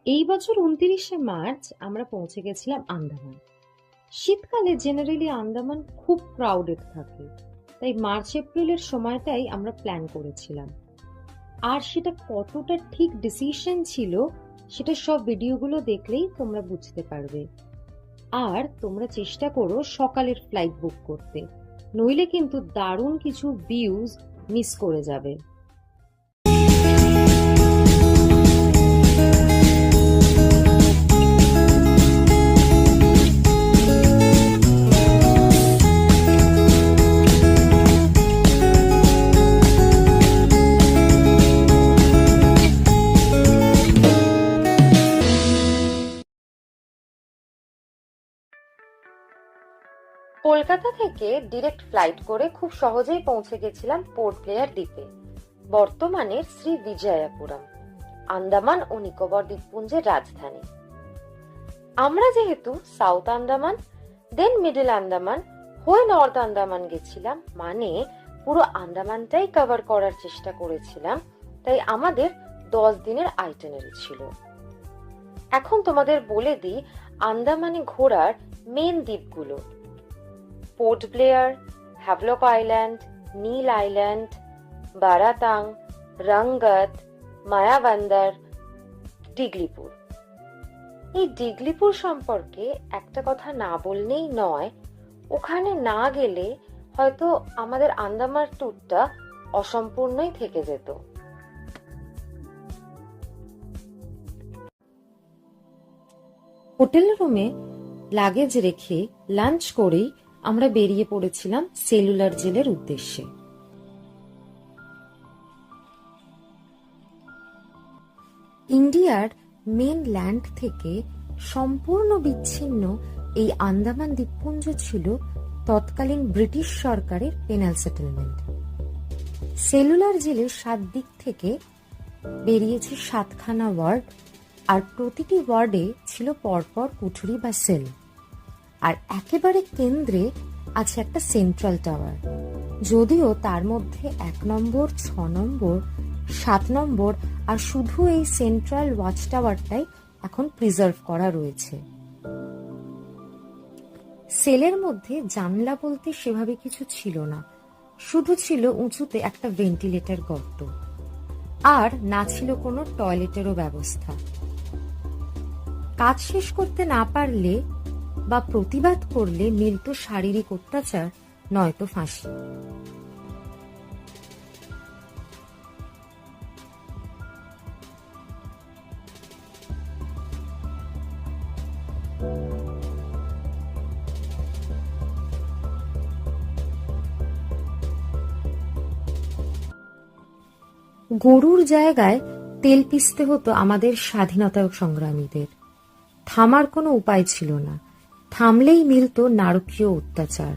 এই বছর 29শে মার্চ আমরা পৌঁছে গেছিলাম আন্দামান। শীতকালে জেনারেলি আন্দামান খুব ক্রাউডেড থাকে, তাই মার্চ এপ্রিলের সময়টাই আমরা প্ল্যান করেছিলাম। আর সেটা কতটা ঠিক ডিসিশন ছিল সেটা সব ভিডিওগুলো দেখলেই তোমরা বুঝতে পারবে। আর তোমরা চেষ্টা করো সকালের ফ্লাইট বুক করতে, নইলে কিন্তু দারুণ কিছু ভিউজ মিস করে যাবে। কলকাতা থেকে ডিরেক্ট ফ্লাইট করে খুব সহজেই পৌঁছে গেছিলাম পোর্ট ব্লেয়ার দ্বীপে, বর্তমানে শ্রী বিজয়াপুরম, আন্দামান ও নিকোবর দ্বীপপুঞ্জের রাজধানী। আমরা যেহেতু সাউথ আন্দামান দেন মিডল আন্দামান হয়ে নর্থ আন্দামান গেছিলাম, মানে পুরো আন্দামানটাই কভার করার চেষ্টা করেছিলাম, তাই আমাদের 10 দিনের আইটিনারি ছিল। এখন তোমাদের বলে দিই আন্দামানে ঘোরার মেন দ্বীপগুলো: Port Blair, Havelock Island, Neil Island, Baratang, Rangat, Mayabunder, Diglipur. এই ডিগলিপুর সম্পর্কে একটা কথা না বললেই নয়, ওখানে না গেলে হয়তো আমাদের আন্দামান ট্যুরটা অসম্পূর্ণই থেকে যেত। হোটেল রুমে লাগেজ রেখে লাঞ্চ করেই আমরা বেরিয়ে পড়েছিলাম সেলুলার জেলের উদ্দেশ্যে। ইন্ডিয়ার মেন ল্যান্ড থেকে সম্পূর্ণ বিচ্ছিন্ন এই আন্দামান দ্বীপপুঞ্জ ছিল তৎকালীন ব্রিটিশ সরকারের পেনাল সেটেলমেন্ট। সেলুলার জেলের 7 দিক থেকে বেরিয়েছে 7খানা ওয়ার্ড, আর প্রতিটি ওয়ার্ডে ছিল পরপর কুঠুরি বা সেল। আর একেবারে কেন্দ্রে আছে একটা সেন্ট্রাল টাওয়ার, যদিও তার মধ্যে 1 নম্বর, 6 নম্বর, 7 নম্বর আর শুধু এই সেন্ট্রাল ওয়াচ টাওয়ারটাই এখন প্রিজার্ভ করা রয়েছে। সেলের মধ্যে জানলা বলতে সেভাবে কিছু ছিল না, শুধু ছিল উঁচুতে একটা ভেন্টিলেটর গর্ত, আর না ছিল কোনো টয়লেটেরও ব্যবস্থা। কাজ শেষ করতে না পারলে বা প্রতিবাদ করলে মিলত শারীরিক অত্যাচার, নয়তো ফাঁসি। গরুর জায়গায় তেল পিষতে হতো আমাদের স্বাধীনতা সংগ্রামীদের। থামার কোনো উপায় ছিল না, থামলেই মিলত নারকীয় অত্যাচার।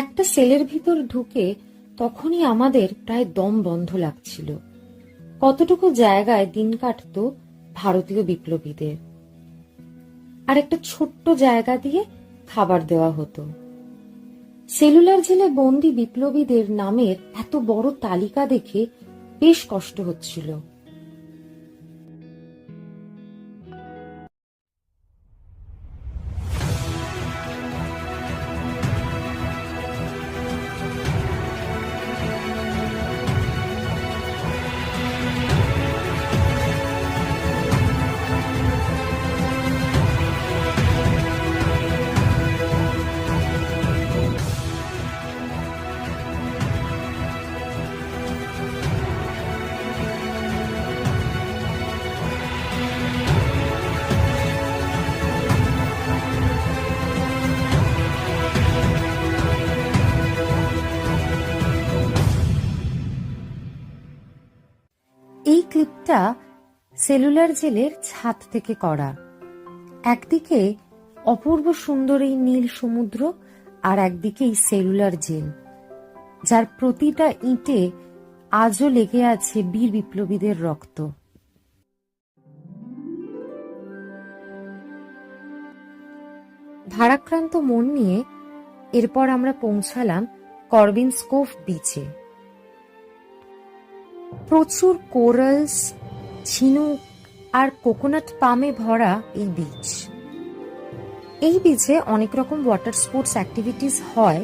একটা সেলের ভিতর ঢুকে তখনই আমাদের প্রায় দম বন্ধ লাগছিল। কতটুকু জায়গায় দিন কাটতো ভারতীয় বিপ্লবীদের, আর একটা ছোট্ট জায়গা দিয়ে খাবার দেওয়া হতো। সেলুলার জেলে বন্দি বিপ্লবীদের নামের এত বড় তালিকা দেখে বেশ কষ্ট হচ্ছিল। এই ক্লিপটা সেলুলার জেলের ছাদ থেকে করা। একদিকে অপূর্ব সুন্দর এই নীল সমুদ্র, আর একদিকে এই সেলুলার জেল, যার প্রতিটা ইঁটে আজও লেগে আছে বীর বিপ্লবীদের রক্ত। ভারাক্রান্ত মন নিয়ে এরপর আমরা পৌঁছালাম করবিনস কোভ বিচে। প্রচুর কোরালস, ঝিনুক আর কোকোনাট পামে ভরা এই বিচ। এই বিচে অনেক রকম ওয়াটার স্পোর্টস অ্যাক্টিভিটিস হয়,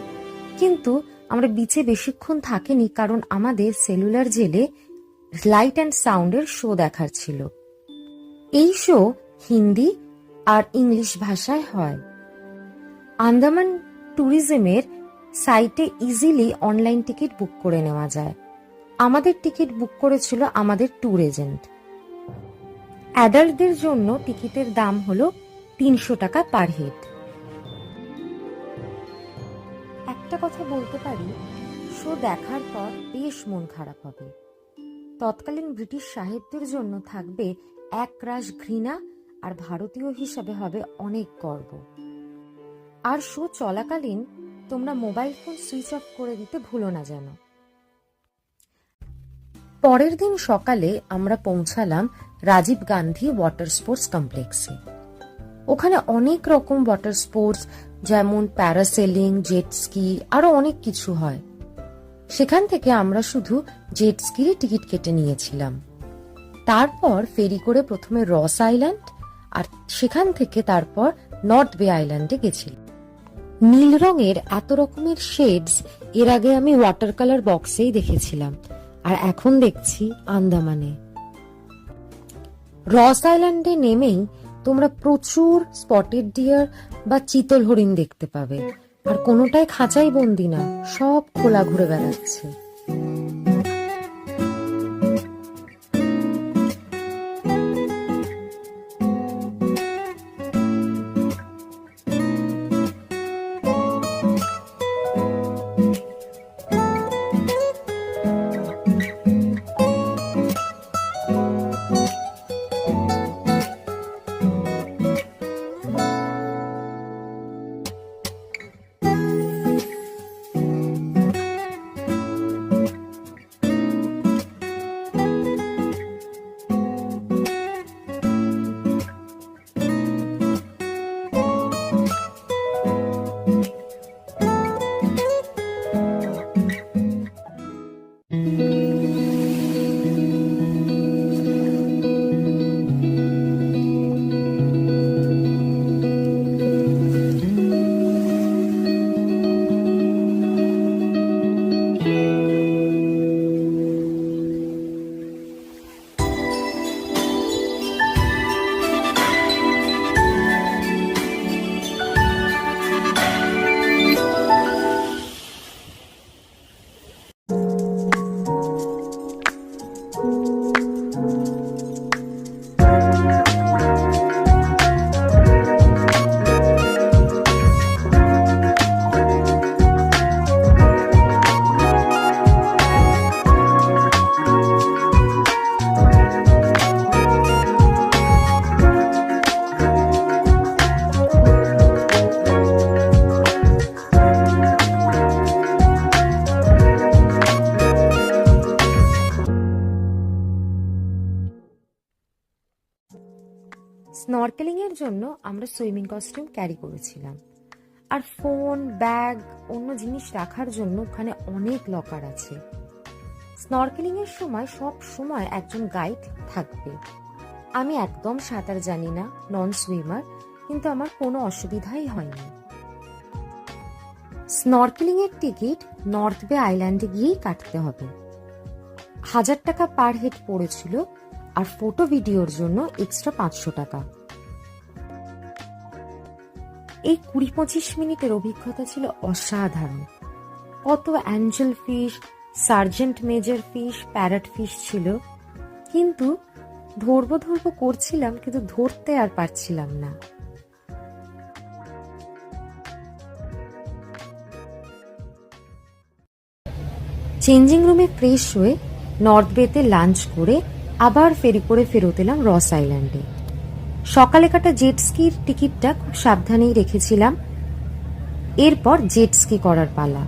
কিন্তু আমরা বিচে বেশিক্ষণ থাকিনি, কারণ আমাদের সেলুলার জেলে লাইট অ্যান্ড সাউন্ডের শো দেখার ছিল। এই শো হিন্দি আর ইংলিশ ভাষায় হয়। আন্দামান ট্যুরিজমের সাইটে ইজিলি অনলাইন টিকিট বুক করে নেওয়া যায়। আমাদের টিকিট বুক করেছিল আমাদের ট্যুর এজেন্ট। অ্যাডাল্টদের জন্য টিকিটের দাম হলো 300 টাকা পার হেড। একটা কথা বলতে পারি, শো দেখার পর বেশ মন খারাপ হবে। তৎকালীন ব্রিটিশ সাহেবদের জন্য থাকবে একরাশ ঘৃণা, আর ভারতীয় হিসাবে হবে অনেক গর্ব। আর শো চলাকালীন তোমরা মোবাইল ফোন সুইচ অফ করে দিতে ভুলো না যেন। পরের দিন সকালে আমরা পৌঁছালাম রাজীব গান্ধী ওয়াটার স্পোর্টস কমপ্লেক্সে। ওখানে অনেক রকম ওয়াটার স্পোর্টস, যেমন প্যারাসেলিং, জেট স্কি, আরো অনেক কিছু হয়। সেখান থেকে আমরা শুধু জেট স্কির টিকিট কেটে নিয়েছিলাম। তারপর ফেরি করে প্রথমে রস আইল্যান্ড, আর সেখান থেকে তারপর নর্থ বে আইল্যান্ডে গেছিলাম। নীল রঙের এত রকমের শেডস এর আগে আমি ওয়াটার কালার বক্সেই দেখেছিলাম, আর এখন দেখছি আন্দামানে। রস আইল্যান্ডে নেমেই তোমরা প্রচুর স্পটেড ডিয়ার বা চিতল হরিণ দেখতে পাবে, আর কোনোটাই খাঁচাই বন্দি না, সব খোলা ঘুরে বেড়াচ্ছে। স্নরকেলিং এর জন্য আমরা সুইমিং কস্টিউম ক্যারি করেছিলাম, আর ফোন, ব্যাগ, অন্য জিনিস রাখার জন্য ওখানে অনেক লকার আছে। স্নরকেলিং এর সময় সব সময় একজন গাইড থাকবে। আমি একদম সাঁতার জানি না, নন সুইমার, কিন্তু আমার কোনো অসুবিধাই হয়নি। স্নরকেলিং এর টিকিট নর্থ বে আইল্যান্ডে গিয়েই কাটতে হবে। 1000 টাকা পার হেড পড়েছিল, আর ফটো ভিডিওর জন্য এক্সট্রা 500 টাকা। এই 20-25 মিনিটের অভিজ্ঞতা ছিল অসাধারণ। কত Angel fish, sergeant major fish, parrot fish ছিল, কিন্তু ধরবো করছিলাম, কিন্তু ধরতে আর পারছিলাম না। চেঞ্জিং রুমে ফ্রেশ হয়ে নর্থ বেতে লাঞ্চ করে আবার ফেরি করে ফেরত এলাম রস আইল্যান্ডে। সকালে কাটা জেট স্কির টিকিটটা খুব সাবধানেই রেখেছিলাম। এরপর জেট স্কি করার পালা।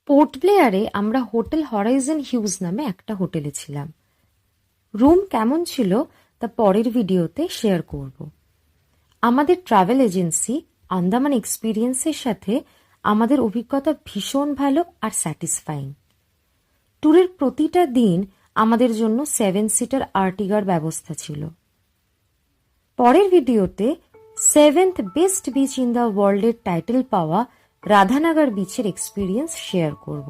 পোর্ট ব্লেয়ারে আমরা হোটেল হরাইজন হিউজ নামে একটা হোটেলে ছিলাম। রুম কেমন ছিল তা পরের ভিডিওতে শেয়ার করব। আমাদের ট্রাভেল এজেন্সি আন্দামান এক্সপিরিয়েন্সের সাথে আমাদের অভিজ্ঞতা ভীষণ ভালো আর স্যাটিসফাইং। ট্যুরের প্রতিটা দিন আমাদের জন্য 7 সিটার আর্টিগার ব্যবস্থা ছিল। পরের ভিডিওতে 7th best beach in the ওয়ার্ল্ডের টাইটেল পাওয়া রাধানগর বিচের এক্সপিরিয়েন্স শেয়ার করব।